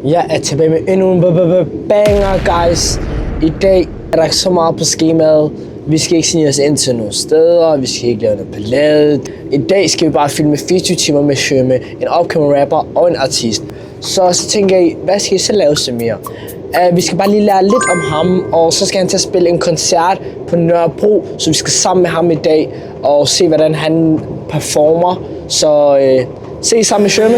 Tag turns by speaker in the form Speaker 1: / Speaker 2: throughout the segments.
Speaker 1: Jeg er tilbage med endnu en banger, guys. I dag er der så meget på skemaet. Vi skal ikke snige os ind til nogle steder, vi skal ikke lave noget ballade. I dag skal vi bare filme 24 timer med Sherme, en upcoming rapper og en artist. Så tænker I, hvad skal I så lave så mere? Vi skal bare lige lære lidt om ham, og så skal han til at spille en koncert på Nørrebro, så vi skal sammen med ham i dag og se, hvordan han performer. Så se sammen med Sherme.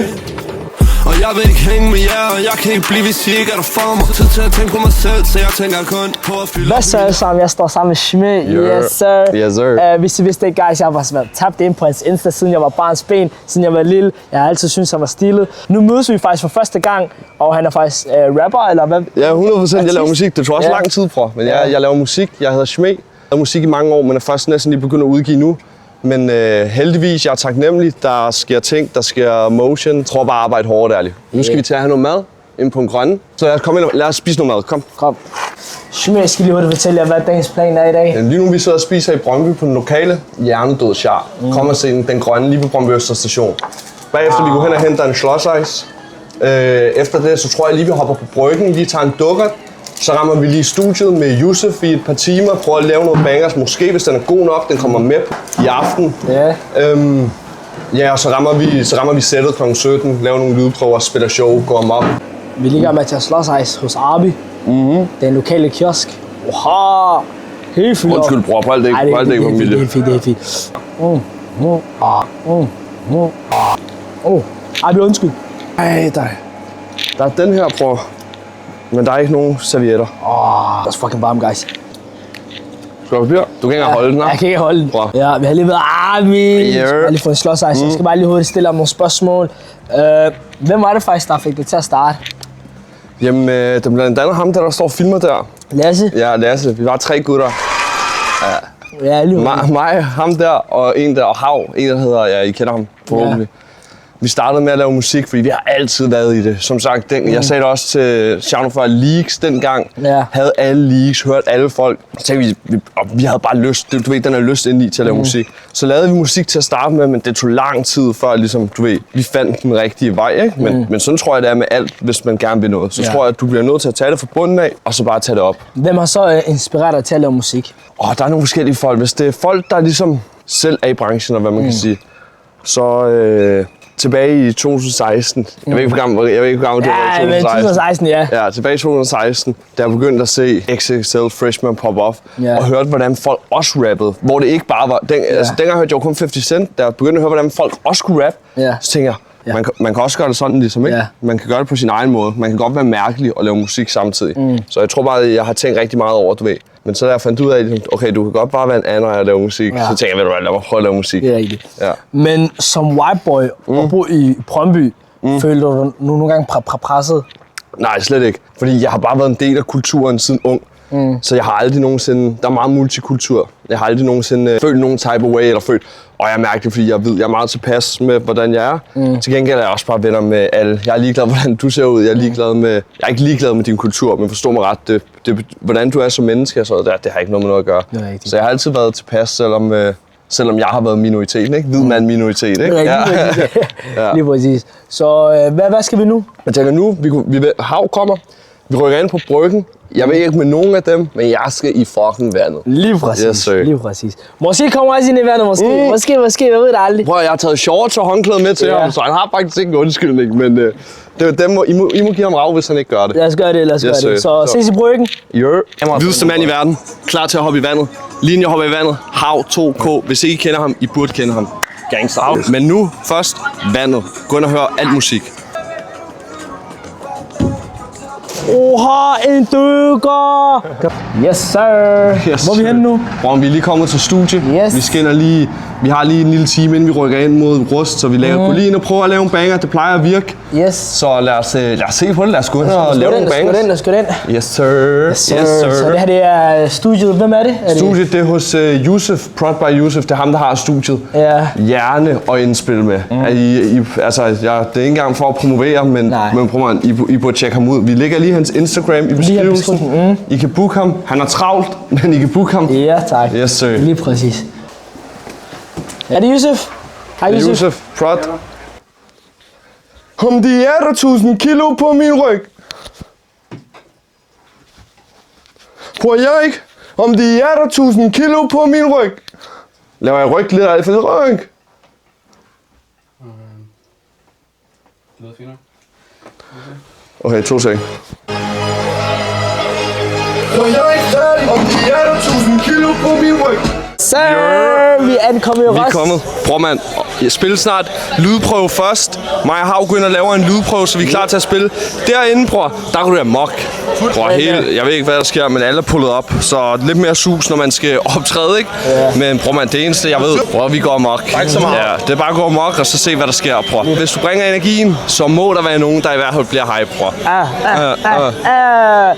Speaker 2: Og jeg vil ikke hænge med jer, og jeg kan ikke blive, hvis I ikke er der for mig. Tid til at tænke på mig selv, så jeg tænker kun på at fylde.
Speaker 1: Hvad så alle sammen? Jeg står sammen med Sherme. Yes sir.
Speaker 3: Yes sir.
Speaker 1: Hvis I vidste ikke, guys, jeg har bare tabt ind på hans Insta, siden jeg var barnsben, siden jeg var lille. Jeg har altid syntes, han var stilet. Nu mødes vi faktisk for første gang, og han er faktisk rapper, eller hvad?
Speaker 3: Ja, 100%. Jeg laver musik. Det tog også lang tid fra, men jeg laver musik. Jeg hedder Sherme. Jeg har musik i mange år, men er først næsten lige begyndt at udgive nu. Men heldigvis, jeg er taknemmelig. Der sker ting, der sker motion. Jeg tror bare at arbejde hårdt, ærligt. Nu skal vi til at have noget mad ind på en grønne. Så lad os spise noget mad. Kom.
Speaker 1: Sherme, jeg skal lige hurtigt fortælle jer, hvad dagens plan er i dag.
Speaker 3: Lige nu vi sidder og spiser i Brøndby på den lokale hjernedød char. Kom og se den grønne lige på Brøndby Øster Station. Bagefter vi går hen og henter en slåsejs. Efter det, så tror jeg lige, vi hopper på bryggen, lige tager en dukkert. Så rammer vi lige studiet med Yusuf i et par timer, prøver at lave noget bangers. Måske hvis den er god nok, den kommer med i aften.
Speaker 1: Ja.
Speaker 3: Og så rammer vi sættet kl. 17, laver nogle lydprøver, spiller show, går amok.
Speaker 1: Vi ligger med til at slåsejs hos Arbi. Den lokale kiosk. Oha! Helt fyldt op.
Speaker 3: Undskyld bror, på alt det ikke familie.
Speaker 1: Det er fint. Arbi, undskyld.
Speaker 3: Ej, der er den her, bror. Men der er ikke nogen servietter.
Speaker 1: Det er fucking varmt, guys.
Speaker 3: Skal du papir? Du kan ikke holde den,
Speaker 1: Jeg kan ikke holde den.
Speaker 3: Bra.
Speaker 1: Ja, vi har lige været Arbi. Jeg har lige fået en slåsejs. Jeg skal bare lige hurtigt stille om nogle spørgsmål. Hvem var det faktisk, der fik det til at starte?
Speaker 3: Jamen, det er blandt andet ham, der står og filmer der.
Speaker 1: Lasse?
Speaker 3: Ja, Lasse. Vi var 3 gutter.
Speaker 1: Ja, lige
Speaker 3: Mig, ham der, og en der, og Hav. En der hedder, I kender ham forhåbentlig. Vi startede med at lave musik, fordi vi har altid været i det. Som sagt, jeg sagde det også til Shano før, leaks dengang. Havde alle leaks, hørt alle folk. Så vi havde bare lyst, du ved, den her lyst ind i til at lave musik. Så lavede vi musik til at starte med, men det tog lang tid før, ligesom, du ved, vi fandt den rigtige vej, ikke? Men sådan tror jeg, det er med alt, hvis man gerne vil noget. Så tror jeg, at du bliver nødt til at tage det fra bunden af, og så bare tage det op.
Speaker 1: Hvem har så inspireret dig til at lave musik?
Speaker 3: Der er nogle forskellige folk. Hvis det er folk, der ligesom selv er i branchen, og hvad man kan sige, så tilbage i 2016. Jeg ved ikke, hvor gammel det var i 2016.
Speaker 1: Men 2016, ja.
Speaker 3: Ja, tilbage i 2016, da jeg begyndte at se XXL Freshman pop off, og hørte, hvordan folk også rappede. Hvor det ikke bare var... dengang hørte jeg jo kun 50 Cent, da jeg begyndte at høre, hvordan folk også kunne rap, så tænkte jeg, man kan også gøre det sådan ligesom, ikke? Man kan gøre det på sin egen måde. Man kan godt være mærkelig og lave musik samtidig. Så jeg tror bare, at jeg har tænkt rigtig meget over, du ved. Men så da jeg fandt ud af, at okay, du kan godt bare være en anden og lave musik, så tænkte jeg, ved du hvad, lad mig prøve at lave musik.
Speaker 1: Det er rigtigt. Ja. Men som white boy og bo i Brøndby, føler du nogle gange presset?
Speaker 3: Nej, slet ikke. Fordi jeg har bare været en del af kulturen siden ung. Så jeg har aldrig nogensinde... Der er meget multikultur. Jeg har aldrig nogensinde følt nogen type of way, eller følt... Og jeg mærker det, fordi jeg ved, jeg er meget tilpas med, hvordan jeg er. Til gengæld er jeg også bare venner med alle. Jeg er ligeglad, hvordan du ser ud. Jeg er ikke ligeglad med din kultur, men forstå mig ret. Hvordan du er som menneske, så det har ikke noget med noget at gøre. Så jeg har altid været tilpas, selvom jeg har været minoriteten, ikke? Hvid mand minoritet, ikke?
Speaker 1: Ja. Lige præcis. Så hvad skal vi nu?
Speaker 3: Jeg tænker nu, Hav kommer. Vi rykker ind på bryggen. Jeg ved ikke med nogen af dem, men jeg skal i fucking vandet.
Speaker 1: Lige præcis.
Speaker 3: Yes,
Speaker 1: lige præcis. Måske kommer jeg også ind i vandet, måske, jeg ved det aldrig.
Speaker 3: Prøv, jeg har taget shorts og håndklæde med til ham, så han har faktisk ikke en undskyldning, men I må give ham rav, hvis han ikke gør det.
Speaker 1: Lad os gøre det, Så ses i bryggen.
Speaker 3: Hvideste mand i verden, klar til at hoppe i vandet. Linje hopper i vandet, Hav 2K. Hvis I ikke kender ham, I burde kende ham. Gangster. Men nu først vandet. Gå ind og hør alt musik.
Speaker 1: En dykker! Yes, sir!
Speaker 3: Yes,
Speaker 1: hvor er vi henne nu?
Speaker 3: Vi er lige kommet til studie.
Speaker 1: Yes.
Speaker 3: Vi har lige en lille time, inden vi rykker ind mod Rust, så vi går lige ind og prøver at lave en banger. Det plejer at virke.
Speaker 1: Yes.
Speaker 3: Så lad os se på det. Lad os gå ind og lave nogle bangers.
Speaker 1: Lad os gå ind.
Speaker 3: Yes, sir.
Speaker 1: Så det her, det er studiet. Hvem er det?
Speaker 3: Studiet, det er hos Yusuf, Prod by Yusuf. Det er ham, der har studiet. Hjerne og indspil med. Det er ikke engang for at promovere, men I burde tjekke ham ud. Vi lægger lige hans Instagram i beskrivelsen. I kan booke ham. Han er travlt, men I kan booke ham.
Speaker 1: Ja, tak.
Speaker 3: Yes, sir.
Speaker 1: Lige præcis. Er det Yusuf? Hej Yusuf.
Speaker 3: Prod. Om de 1000 kilo på min ryg, Prøv jeg ikke, om det er der 1000 kilo på min ryg. Laver jeg ryg lidt af for ryg?
Speaker 4: Det lyder finere.
Speaker 3: Okay, 2 sek. Prøv jeg ikke færdig, om det er der 1000 kilo på min ryg.
Speaker 1: Sir, vi er ankommet i
Speaker 3: Vi er
Speaker 1: Rost.
Speaker 3: kommet. Bror mand, jeg spiller snart lydprøve først. Mig og Hav går ind og laver en lydprøve, så vi er klar til at spille. Derinde, bror, der går du da mok. Bror, jeg ved ikke, hvad der sker, men alle er pullet op. Så lidt mere sus, når man skal optræde, ikke? Ja. Men bror mand, det eneste, jeg ved, bror, vi går amok. Ikke så meget. Ja, det er bare at gå amok, og så se, hvad der sker, bror. Hvis du bringer energien, så må der være nogen, der i hvert fald bliver hype, bror.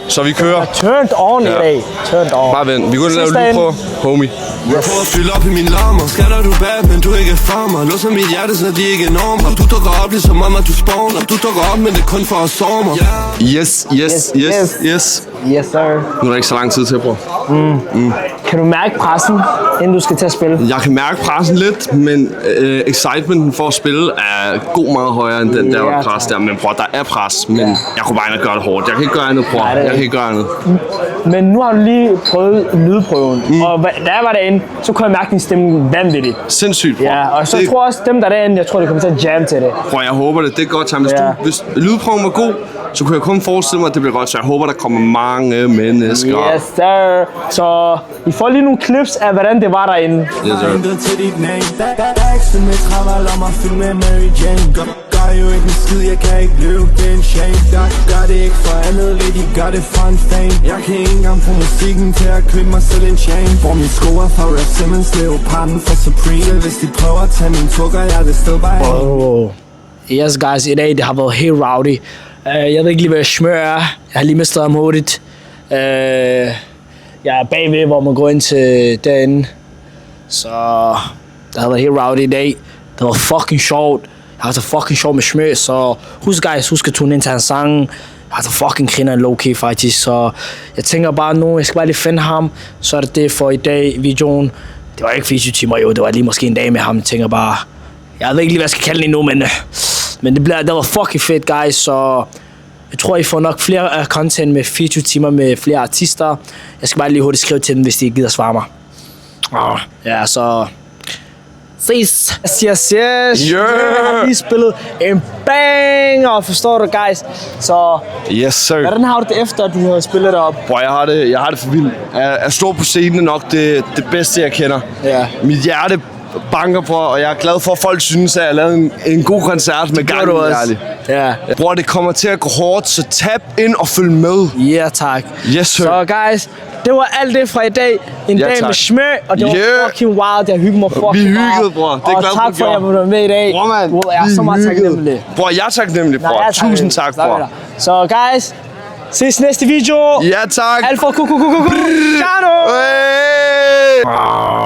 Speaker 3: Så vi kører.
Speaker 1: Turned on i dag. Turned on.
Speaker 3: Bare vent, vi går ind og lave lydprøve, homie.
Speaker 2: Jeg prøver at fylde op i mine lammer. Skatter du bad, men du ikke er for mig. Låser mit hjerte, så de ikke er enorme. Du dukker op ligesom om, at du spawner. Du dukker op, men det er kun for at sove mig.
Speaker 3: Yes.
Speaker 1: Yes, sir.
Speaker 3: Nu er der ikke så lang tid til, bror.
Speaker 1: Kan du mærke pressen, inden du skal til at spille?
Speaker 3: Jeg kan mærke pressen lidt, men excitementen for at spille er god meget højere end den der pres der. Men bror, der er pres, men jeg kunne bare ikke gøre det hårdt. Jeg kan ikke gøre andet, bror. Jeg kan ikke gøre andet.
Speaker 1: Men nu har du lige prøvet lydprøven, og da jeg var derinde, så kunne jeg mærke din stemme vanvittigt.
Speaker 3: Sindssygt, bror.
Speaker 1: Ja, og så tror jeg også, dem der er derinde, jeg tror, de kommer til at jam til det.
Speaker 3: Bror, jeg håber det. Det er godt, Tam. Hvis lydprøven var god, så kunne jeg kun forestille mig, at det bliver godt. Så jeg håber, der kommer mange mennesker.
Speaker 1: Yes, sir. Så I får lige nogle clips af, hvordan det var derinde.
Speaker 3: Yes, sir.
Speaker 5: Til dit name. Daxen med travler, lad mig fylde med Mary Jane. Gør jo ikke en skid, jeg kan ikke løbe, det er en shame. Der gør det ikke for andet, de gør det for en fame. Jeg kan ikke engang få musikken til at købe mig selv en chain. Hvor min sko er fra Rap Simmons, leoparden for Supreme. Hvis de prøver at tage min tukker, jeg er det sted bare
Speaker 1: Oh. Yes, guys, i dag det har været helt rowdy. Jeg ved ikke lige, hvad jeg smører er. Jeg har lige mistet ham hurtigt. Jeg er bagved, hvor man går ind til derinde. Så det har været helt rowdy i dag. Det var fucking sjovt. Jeg har så fucking sjovt med smør, så husk at tune ind til hans sang. Jeg har så fucking griner low-key faktisk, så jeg tænker bare nu, jeg skal bare lige finde ham. Så er det for i dag, videoen. Det var ikke 24 timer jo, det var lige måske en dag med ham. Jeg tænker bare, jeg ved ikke lige, hvad jeg skal kalde det endnu, men det var fucking fedt, guys, så jeg tror, I får nok flere content med 24 timer med flere artister. Jeg skal bare lige hurtigt skrive til dem, hvis de ikke gider svare mig. Ja, så ses. Yes.
Speaker 3: Yeah.
Speaker 1: Jeg har lige spillet en banger, forstår du, guys? Så
Speaker 3: Yes, sir.
Speaker 1: hvordan har du det efter, at du har spillet det op?
Speaker 3: Bror, jeg har det for vildt. At stå på scenen er nok det bedste, jeg kender.
Speaker 1: Ja.
Speaker 3: Mit hjerte banker på, og jeg er glad for, at folk synes, at jeg har lavet en god koncert med gang.
Speaker 1: Ja.
Speaker 3: Bror, det kommer til at gå hårdt, så tab ind og følg med.
Speaker 1: Ja, tak.
Speaker 3: Yes, sir.
Speaker 1: Så guys, det var alt det fra i dag. En dag
Speaker 3: tak.
Speaker 1: med smør, og det var fucking wild. Jeg hyggede mig fucking
Speaker 3: Vi hyggede,
Speaker 1: meget.
Speaker 3: bror. Det er
Speaker 1: og
Speaker 3: glad
Speaker 1: tak for, at jeg var med i dag.
Speaker 3: Bror, mand.
Speaker 1: Jeg er så meget taknemmelig.
Speaker 3: Bror, jeg er taknemmelig, bror. Tusind tak, bror.
Speaker 1: Så guys, ses næste video.
Speaker 3: Ja, tak.
Speaker 1: Alt for Ciao.
Speaker 3: Hey.